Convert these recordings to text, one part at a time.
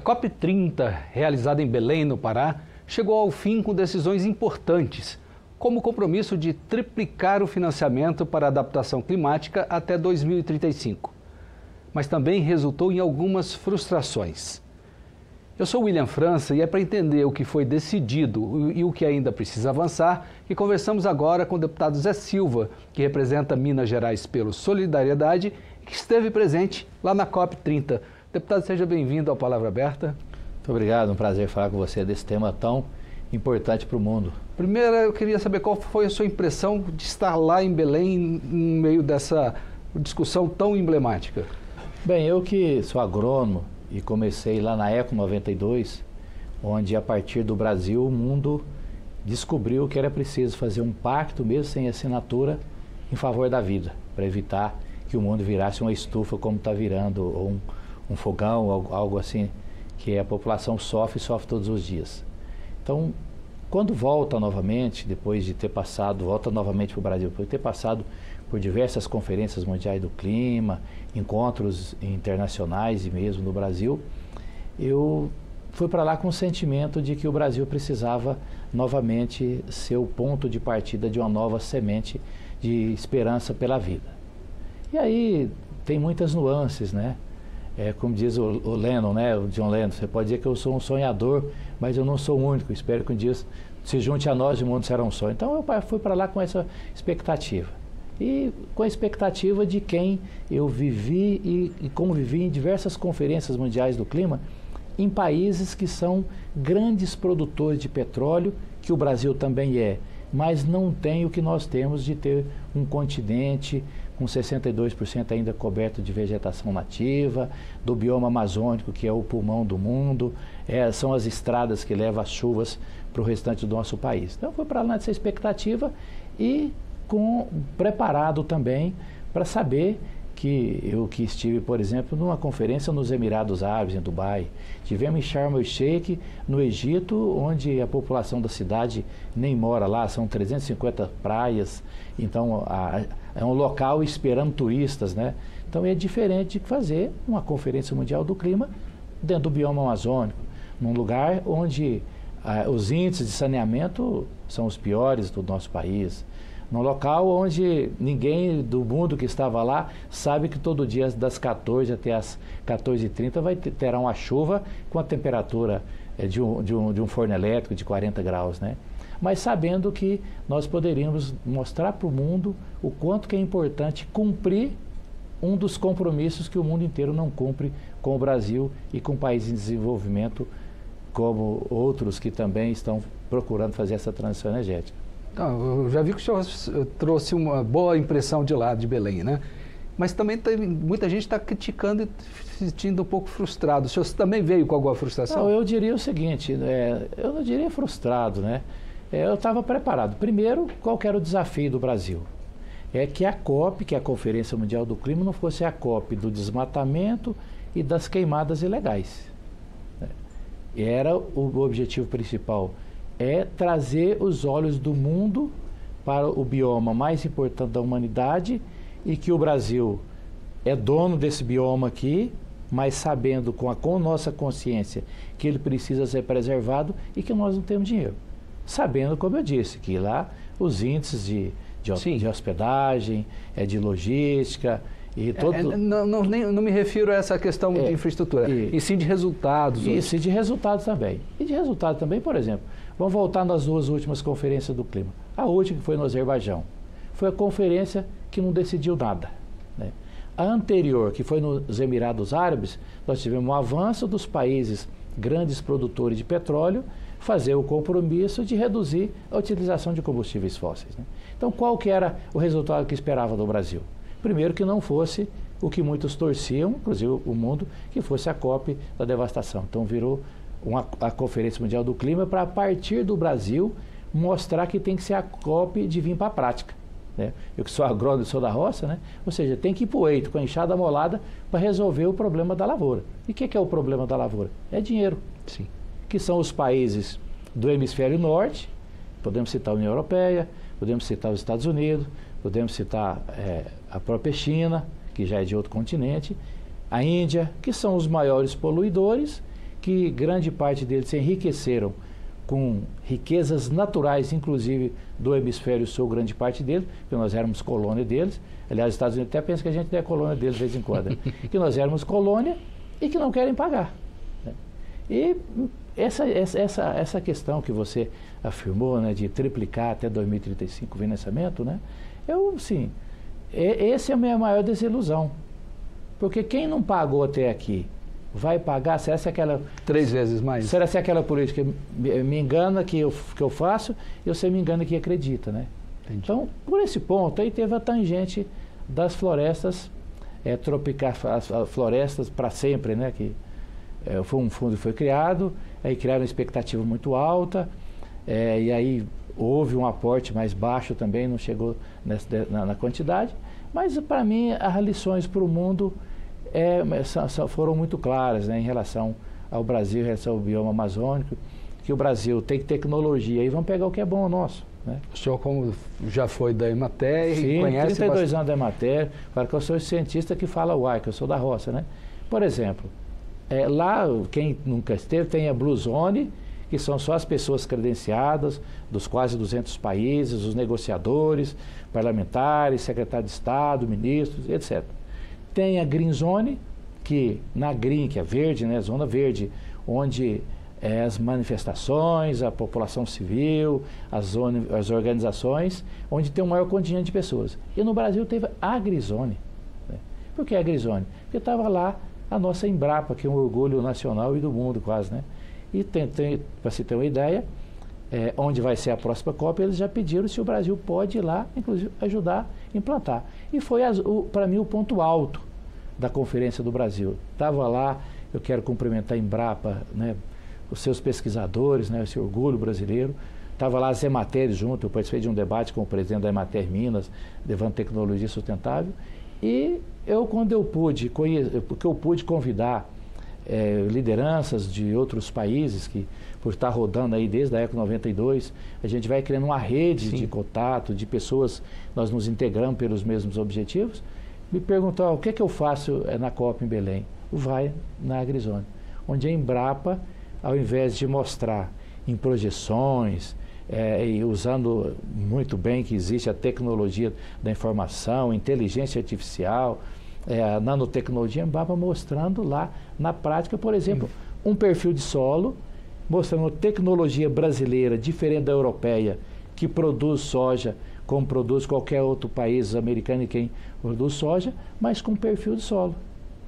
A COP30, realizada em Belém, no Pará, chegou ao fim com decisões importantes, como o compromisso de triplicar o financiamento para a adaptação climática até 2035. Mas também resultou em algumas frustrações. Eu sou William França e é para entender o que foi decidido e o que ainda precisa avançar que conversamos agora com o deputado Zé Silva, que representa Minas Gerais pelo Solidariedade e que esteve presente lá na COP30. Deputado, seja bem-vindo ao Palavra Aberta. Muito obrigado, um prazer falar com você desse tema tão importante para o mundo. Primeiro, eu queria saber qual foi a sua impressão de estar lá em Belém, no meio dessa discussão tão emblemática. Bem, eu que sou agrônomo e comecei lá na Eco 92, onde a partir do Brasil o mundo descobriu que era preciso fazer um pacto, mesmo sem assinatura, em favor da vida, para evitar que o mundo virasse uma estufa como está virando, ou um fogão, algo assim, que a população sofre todos os dias. Então, quando volta novamente, depois de ter passado, volta novamente para o Brasil, depois de ter passado por diversas conferências mundiais do clima, encontros internacionais e mesmo no Brasil, eu fui para lá com o sentimento de que o Brasil precisava novamente ser o ponto de partida de uma nova semente de esperança pela vida. E aí tem muitas nuances, né? Como diz o Lennon, né? O John Lennon, você pode dizer que eu sou um sonhador, mas eu não sou o único. Espero que um dia se junte a nós e o mundo será um sonho. Então eu fui para lá com essa expectativa. E com a expectativa de quem eu vivi e convivi em diversas conferências mundiais do clima, em países que são grandes produtores de petróleo, que o Brasil também é, mas não tem o que nós temos de ter um continente com 62% ainda coberto de vegetação nativa, do bioma amazônico, que é o pulmão do mundo, são as estradas que levam as chuvas para o restante do nosso país. Então, eu fui para lá nessa expectativa e preparado também para saber que eu que estive, por exemplo, numa conferência nos Emirados Árabes, em Dubai, tivemos em Sharm el-Sheikh, no Egito, onde a população da cidade nem mora lá, são 350 praias, então é um local esperando turistas, né? Então é diferente de fazer uma conferência mundial do clima dentro do bioma amazônico, num lugar onde os índices de saneamento são os piores do nosso país, num local onde ninguém do mundo que estava lá sabe que todo dia das 14 até as 14h30 terá uma chuva com a temperatura de um forno elétrico de 40 graus, né? Mas sabendo que nós poderíamos mostrar para o mundo o quanto que é importante cumprir um dos compromissos que o mundo inteiro não cumpre com o Brasil e com países em desenvolvimento, como outros que também estão procurando fazer essa transição energética. Então, eu já vi que o senhor trouxe uma boa impressão de lá, de Belém, né? Mas também muita gente está criticando e se sentindo um pouco frustrado. O senhor também veio com alguma frustração? Não, eu diria o seguinte, eu não diria frustrado, né? Eu estava preparado. Primeiro, qual que era o desafio do Brasil? É que a COP, que é a Conferência Mundial do Clima, não fosse a COP do desmatamento e das queimadas ilegais. Era o objetivo principal, trazer os olhos do mundo para o bioma mais importante da humanidade e que o Brasil é dono desse bioma aqui, mas sabendo com nossa consciência que ele precisa ser preservado e que nós não temos dinheiro. Sabendo, como eu disse, que lá os índices de hospedagem, de logística e todo... Não me refiro a essa questão de infraestrutura, e sim de resultados. Isso, e de resultados também. E de resultados também, por exemplo, vamos voltar nas duas últimas conferências do clima. A última, que foi no Azerbaijão, foi a conferência que não decidiu nada, né? A anterior, que foi nos Emirados Árabes, nós tivemos um avanço dos países grandes produtores de petróleo, fazer o compromisso de reduzir a utilização de combustíveis fósseis, né? Então, qual que era o resultado que esperava do Brasil? Primeiro, que não fosse o que muitos torciam, inclusive o mundo, que fosse a COP da devastação. Então, virou a Conferência Mundial do Clima para, a partir do Brasil, mostrar que tem que ser a COP de vir para a prática, né? Eu que sou agrônomo e sou da roça, né? Ou seja, tem que ir para o eito, com a enxada molada, para resolver o problema da lavoura. E o que é o problema da lavoura? É dinheiro. Sim. Que são os países do hemisfério norte, podemos citar a União Europeia, podemos citar os Estados Unidos, podemos citar a própria China, que já é de outro continente, a Índia, que são os maiores poluidores, que grande parte deles se enriqueceram com riquezas naturais, inclusive do hemisfério sul, grande parte deles, porque nós éramos colônia deles. Aliás, os Estados Unidos até pensam que a gente é colônia deles de vez em quando, que nós éramos colônia e que não querem pagar. E essa questão que você afirmou, né, de triplicar até 2035 o financiamento, né, essa é a minha maior desilusão. Porque quem não pagou até aqui vai pagar? Será que aquela... 3 vezes mais? Será que aquela política me engana que eu faço e você me engana que acredita, né? Entendi. Então, por esse ponto, aí teve a tangente das florestas tropicais, as florestas para sempre, né? Que foi um fundo que foi criado, aí criaram uma expectativa muito alta, e aí houve um aporte mais baixo também, não chegou na quantidade, mas para mim as lições para o mundo foram muito claras, né, em relação ao Brasil, em relação ao bioma amazônico, que o Brasil tem tecnologia e vamos pegar o que é bom nosso. Né? O senhor, como já foi da Emater, sim, conhece 32 anos da Emater, claro que eu sou cientista que fala uai, que eu sou da roça, né? Por exemplo, lá, quem nunca esteve, tem a Blue Zone, que são só as pessoas credenciadas dos quase 200 países, os negociadores, parlamentares, secretário de Estado, ministros, etc. Tem a Green Zone, que na Green, que é verde, né, zona verde, onde as manifestações, a população civil, as organizações, onde tem o maior contingente de pessoas. E no Brasil teve a Agrizone. Né? Por que a Agrizone? Porque estava lá a nossa Embrapa, que é um orgulho nacional e do mundo quase, né? E para se ter uma ideia, onde vai ser a próxima COP, eles já pediram se o Brasil pode ir lá, inclusive, ajudar a implantar. E foi, para mim, o ponto alto da Conferência do Brasil. Estava lá, eu quero cumprimentar a Embrapa, né, os seus pesquisadores, né, esse orgulho brasileiro. Estava lá as Emater junto, eu participei de um debate com o presidente da Emater Minas, levando tecnologia sustentável. E quando eu pude convidar lideranças de outros países, que por estar rodando aí desde a Eco 92, a gente vai criando uma rede Sim. de contato, de pessoas, nós nos integramos pelos mesmos objetivos, me perguntou, o que é que eu faço na COP em Belém? Vai na Agrizone, onde a Embrapa, ao invés de mostrar em projeções, e usando muito bem que existe a tecnologia da informação, inteligência artificial, a nanotecnologia, a Embrapa mostrando lá na prática, por exemplo, um perfil de solo, mostrando tecnologia brasileira diferente da europeia, que produz soja como produz qualquer outro país americano e quem produz soja, mas com perfil de solo.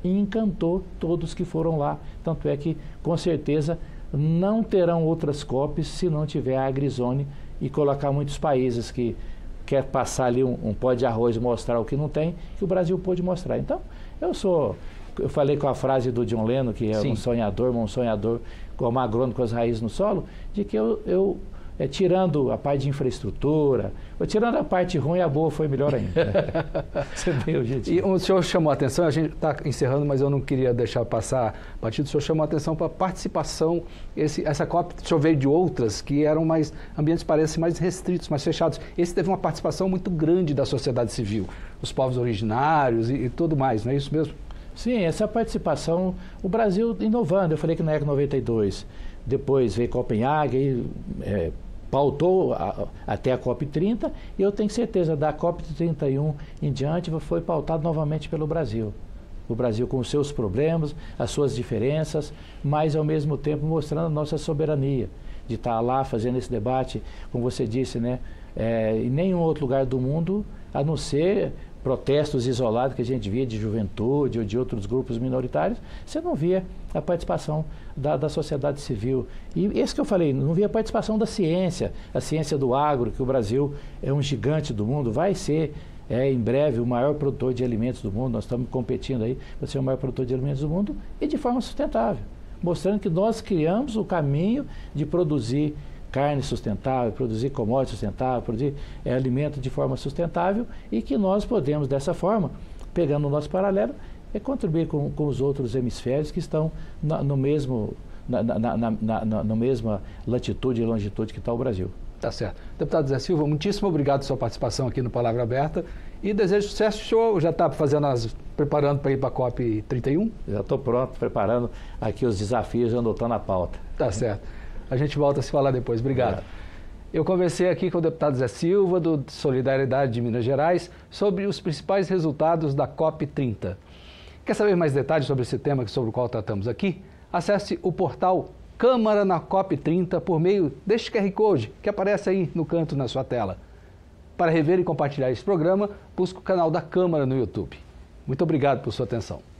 E encantou todos que foram lá. Tanto é que, com certeza, não terão outras COPs se não tiver a Agrizone e colocar muitos países que quer passar ali um pó de arroz e mostrar o que não tem, que o Brasil pôde mostrar. Então, eu falei com a frase do John Lennon, que é Sim. um sonhador como agrônomo com as raízes no solo, de que tirando a parte de infraestrutura, tirando a parte ruim, a boa foi melhor ainda. Isso é bem objetivo. E o senhor chamou a atenção, a gente está encerrando, mas eu não queria deixar passar batido, o senhor chamou a atenção para a participação, essa COP, o senhor veio de outras que eram mais, ambientes parecem mais restritos, mais fechados. Esse teve uma participação muito grande da sociedade civil, os povos originários e tudo mais, não é isso mesmo? Sim, essa participação, o Brasil inovando, eu falei que na Eco 92, depois veio Copenhague, pautou até a COP 30, e eu tenho certeza, da COP 31 em diante, foi pautado novamente pelo Brasil. O Brasil com os seus problemas, as suas diferenças, mas ao mesmo tempo mostrando a nossa soberania, de estar lá fazendo esse debate, como você disse, né? Em nenhum outro lugar do mundo, a não ser protestos isolados que a gente via de juventude ou de outros grupos minoritários, você não via a participação da sociedade civil. E esse que eu falei, não via a participação da ciência, a ciência do agro, que o Brasil é um gigante do mundo, vai ser em breve o maior produtor de alimentos do mundo, nós estamos competindo aí para ser o maior produtor de alimentos do mundo, e de forma sustentável, mostrando que nós criamos o caminho de produzir carne sustentável, produzir commodities sustentável, produzir alimento de forma sustentável, e que nós podemos, dessa forma, pegando o nosso paralelo, contribuir com os outros hemisférios que estão na mesma latitude e longitude que está o Brasil. Tá certo. Deputado Zé Silva, muitíssimo obrigado pela sua participação aqui no Palavra Aberta e desejo sucesso. O senhor já está preparando para ir para a COP31? Já estou pronto, preparando aqui os desafios, já anotando a pauta. Tá certo. A gente volta a se falar depois. Obrigado. Eu conversei aqui com o deputado Zé Silva, do Solidariedade de Minas Gerais, sobre os principais resultados da COP30. Quer saber mais detalhes sobre esse tema sobre o qual tratamos aqui? Acesse o portal Câmara na COP30 por meio deste QR Code que aparece aí no canto na sua tela. Para rever e compartilhar esse programa, busque o canal da Câmara no YouTube. Muito obrigado por sua atenção.